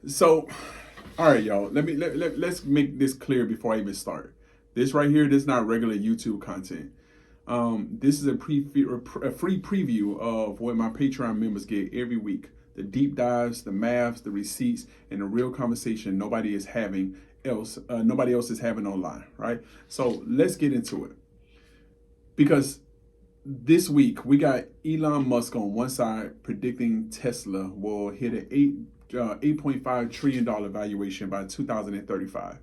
So, all right, y'all. Let's make this clear before I even start. This right here, this is not regular YouTube content. This is a free preview of what my Patreon members get every week. The deep dives, the maths, the receipts, and the real conversation nobody else is having online, right? So let's get into it. Because this week we got Elon Musk on one side predicting Tesla will hit an $8.5 trillion valuation by 2035,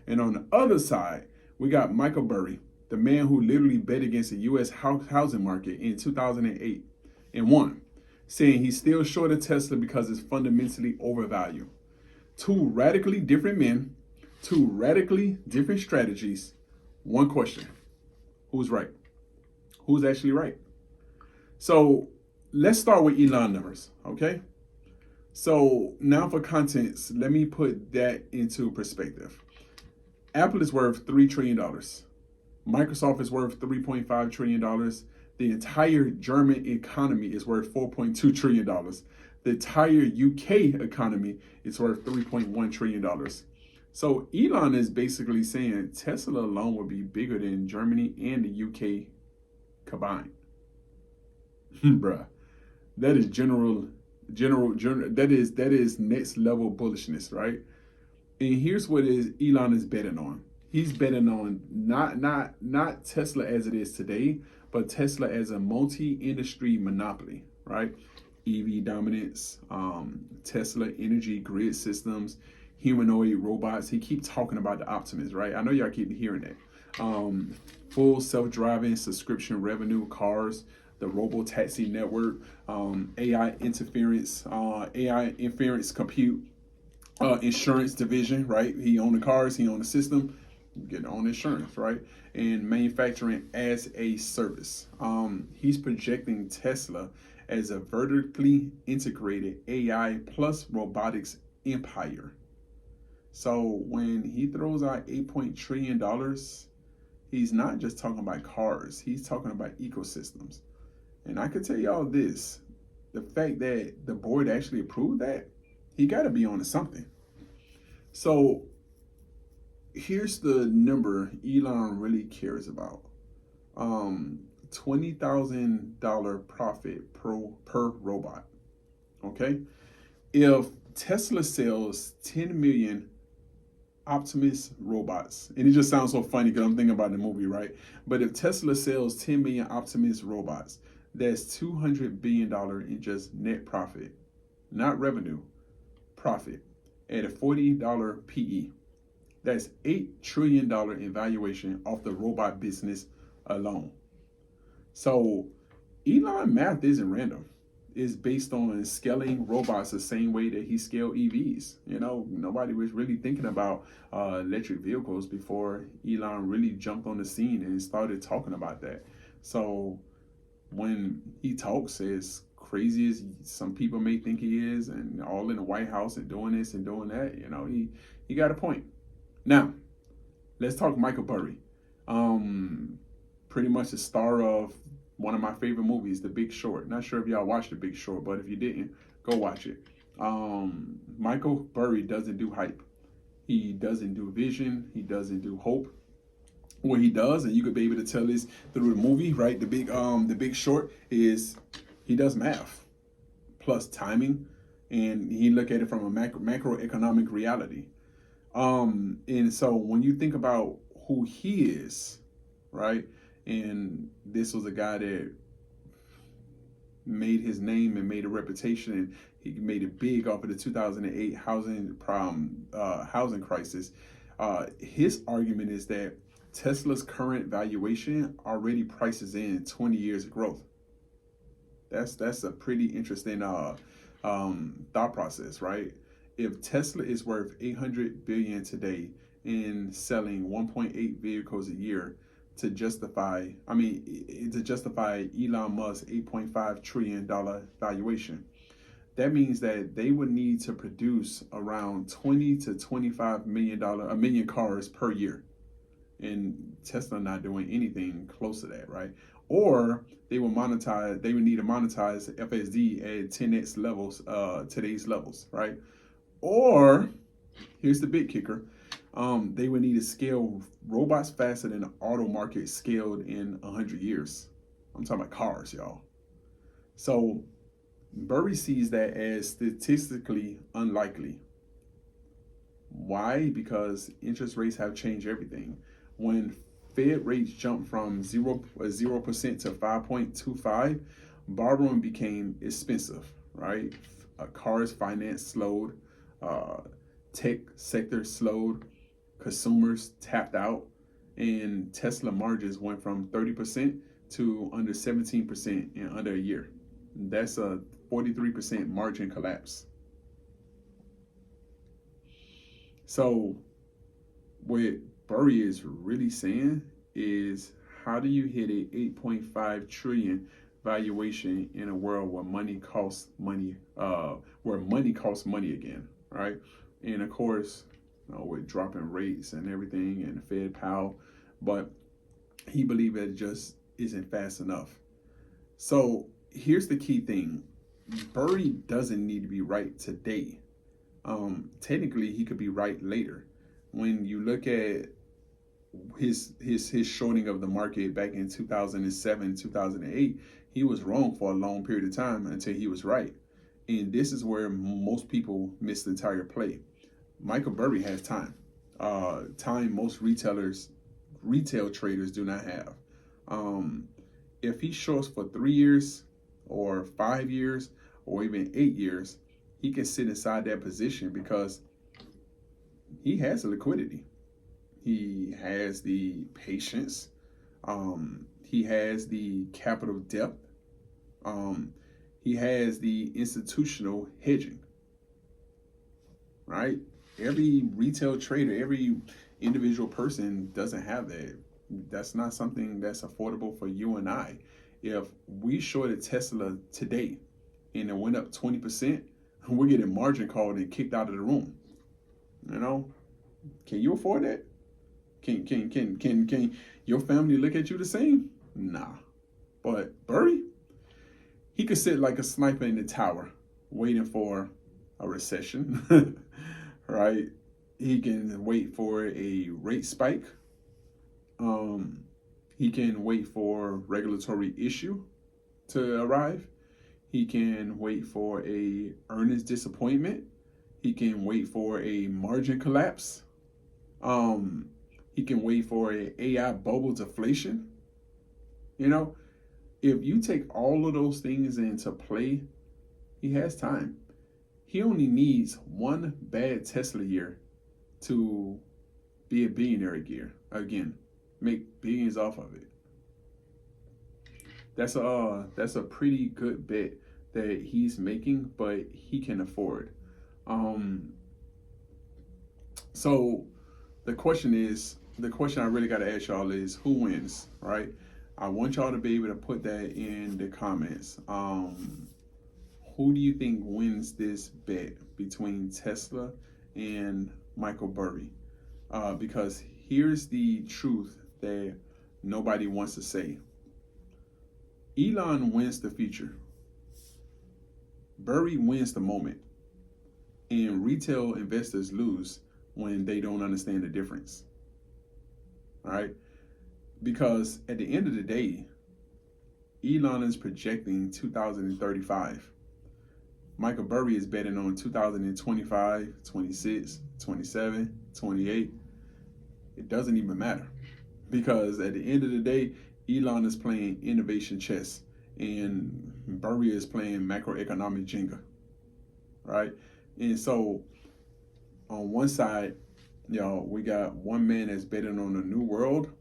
and on the other side we got Michael Burry, the man who literally bet against the U.S. housing market in 2008 and won, saying he's still short of Tesla because it's fundamentally overvalued. Two radically different men, two radically different strategies. One question: who's right? Who's actually right? So let's start with Elon numbers, okay? So now for contents, let me put that into perspective. Apple is worth $3 trillion. Microsoft is worth $3.5 trillion. The entire German economy is worth $4.2 trillion. The entire UK economy is worth $3.1 trillion. So Elon is basically saying Tesla alone will be bigger than Germany and the UK combined. Bruh, that is that is next level bullishness, right? And here's what Elon is betting on. He's betting on not Tesla as it is today, but Tesla as a multi-industry monopoly, right? EV dominance, Tesla energy grid systems, humanoid robots. He keeps talking about the Optimus, right? I know y'all keep hearing that. Full self-driving subscription revenue cars, the robo taxi network, AI inference compute, insurance division, right? He owned the cars, he owned the system, getting on insurance, right? And manufacturing as a service. He's projecting Tesla as a vertically integrated AI plus robotics empire. So when he throws out $8 trillion, he's not just talking about cars, he's talking about ecosystems. And I can tell y'all this, the fact that the board actually approved that, he got to be on to something. So here's the number Elon really cares about. $20,000 profit per robot. Okay? If Tesla sells 10 million Optimus robots, and it just sounds so funny because I'm thinking about the movie, right? But if Tesla sells 10 million Optimus robots, that's $200 billion in just net profit, not revenue, profit, at a $40 PE. That's $8 trillion in valuation off the robot business alone. So Elon math isn't random. It's based on scaling robots the same way that he scaled EVs. You know, nobody was really thinking about electric vehicles before Elon really jumped on the scene and started talking about that. So when he talks as crazy as some people may think he is, and all in the White House and doing this and doing that, you know, he got a point. Now, let's talk Michael Burry. Pretty much the star of one of my favorite movies, The Big Short. Not sure if y'all watched The Big Short, but if you didn't, go watch it. Michael Burry doesn't do hype. He doesn't do vision. He doesn't do hope. What he does, and you could be able to tell this through the movie, right? The Big Short is he does math plus timing, and he look at it from a macroeconomic reality. And so when you think about who he is, right? And this was a guy that made his name and made a reputation, and he made it big off of the 2008 housing crisis. His argument is that Tesla's current valuation already prices in 20 years of growth. That's a pretty interesting thought process, right? If Tesla is worth 800 billion today and selling 1.8 vehicles a year to justify Elon Musk's $8.5 trillion valuation, that means that they would need to produce around 20 to 25 million cars per year. And Tesla not doing anything close to that, right? Or they would need to monetize FSD at 10x levels, today's levels, right? Or here's the big kicker. They would need to scale robots faster than the auto market scaled in 100 years. I'm talking about cars, y'all. So Burry sees that as statistically unlikely. Why? Because interest rates have changed everything. When Fed rates jumped from 0% to 5.25, borrowing became expensive, right? Cars finance slowed, uh, tech sector slowed, consumers tapped out, and Tesla margins went from 30% to under 17% in under a year. That's a 43% margin collapse. So what Burry is really saying is, how do you hit a 8.5 trillion valuation in a world where money costs money, where money costs money again, right? And of course, with dropping rates and everything and Fed Powell, but he believed that it just isn't fast enough. So here's the key thing. Burry doesn't need to be right today. Technically, he could be right later. When you look at his shorting of the market back in 2007, 2008, he was wrong for a long period of time until he was right. And this is where most people miss the entire play. Michael Burry has time. Time most retail traders do not have. If he shorts for 3 years or 5 years or even 8 years, he can sit inside that position because he has the liquidity. He has the patience. He has the capital depth. He has the institutional hedging, right? Every retail trader, every individual person doesn't have that. That's not something that's affordable for you and I. If we shorted Tesla today and it went up 20%, we're getting margin called and kicked out of the room. You know, can you afford that? Can your family look at you the same? Nah. But Burry, he could sit like a sniper in the tower, waiting for a recession, right? He can wait for a rate spike. He can wait for regulatory issue to arrive. He can wait for a earnings disappointment. He can wait for a margin collapse. He can wait for a AI bubble deflation. You know, if you take all of those things into play, he has time. He only needs one bad Tesla year to be a billionaire again, make billions off of it. That's a pretty good bet that he's making, but he can afford. So the question I really got to ask y'all is, who wins, right? I want y'all to be able to put that in the comments. Who do you think wins this bet between Tesla and Michael Burry? Because here's the truth that nobody wants to say. Elon wins the future. Burry wins the moment. And retail investors lose when they don't understand the difference. All right? Because at the end of the day, Elon is projecting 2035. Michael Burry is betting on 2025, 26, 27, 28. It doesn't even matter. Because at the end of the day, Elon is playing innovation chess and Burry is playing macroeconomic Jenga. Right? And so on one side, we got one man that's betting on a new world,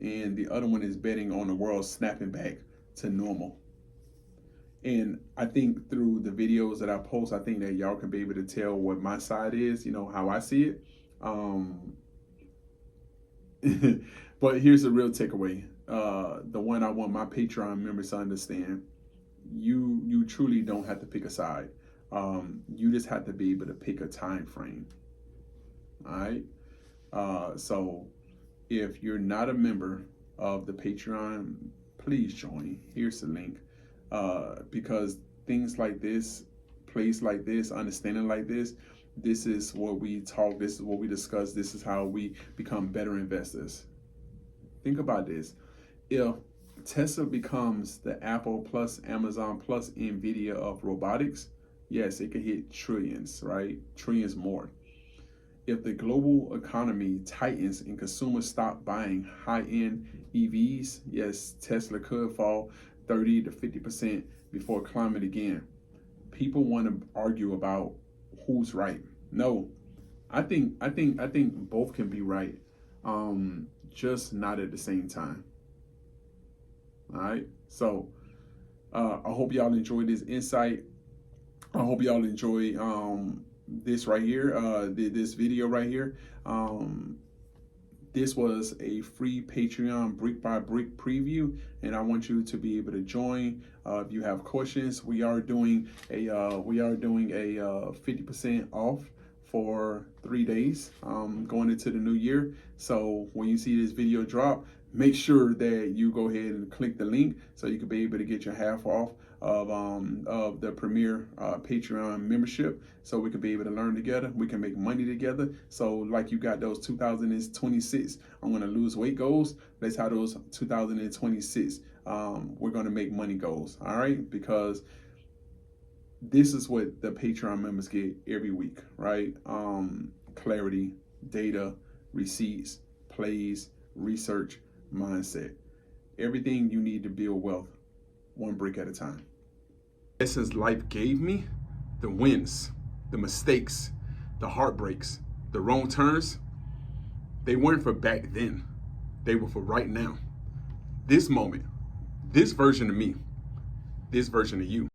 and the other one is betting on the world snapping back to normal. And I think through the videos that I post, I think that y'all can be able to tell what my side is, how I see it. But here's the real takeaway. The one I want my Patreon members to understand. You truly don't have to pick a side. You just have to be able to pick a time frame. All right. So if you're not a member of the Patreon, please join. Here's the link. Because things like this, place like this, understanding like this, This is what we talk. This is what we discuss. This is how we become better investors. Think about this. If Tesla becomes the Apple plus Amazon plus Nvidia of robotics, yes, it could hit trillions, right? Trillions more. If the global economy tightens and consumers stop buying high-end EVs, yes, Tesla could fall 30 to 50% before climbing again. People want to argue about who's right. No, I think both can be right, just not at the same time. All right. So I hope y'all enjoyed this insight. I hope y'all enjoy this right here, this video right here. This was a free Patreon brick by brick preview, and I want you to be able to join. If you have questions, we are doing a 50% off for 3 days going into the new year. So when you see this video drop, make sure that you go ahead and click the link so you can be able to get your half off of the premier Patreon membership, so we can be able to learn together. We can make money together. So like you got those 2026 I'm gonna lose weight goals, let's have those 2026 we're gonna make money goals. All right, because this is what the Patreon members get every week, right? Clarity, data, receipts, plays, research, mindset, everything you need to build wealth, one brick at a time. Lessons life gave me, the wins, the mistakes, the heartbreaks, the wrong turns, they weren't for back then. They were for right now. This moment, this version of me, this version of you.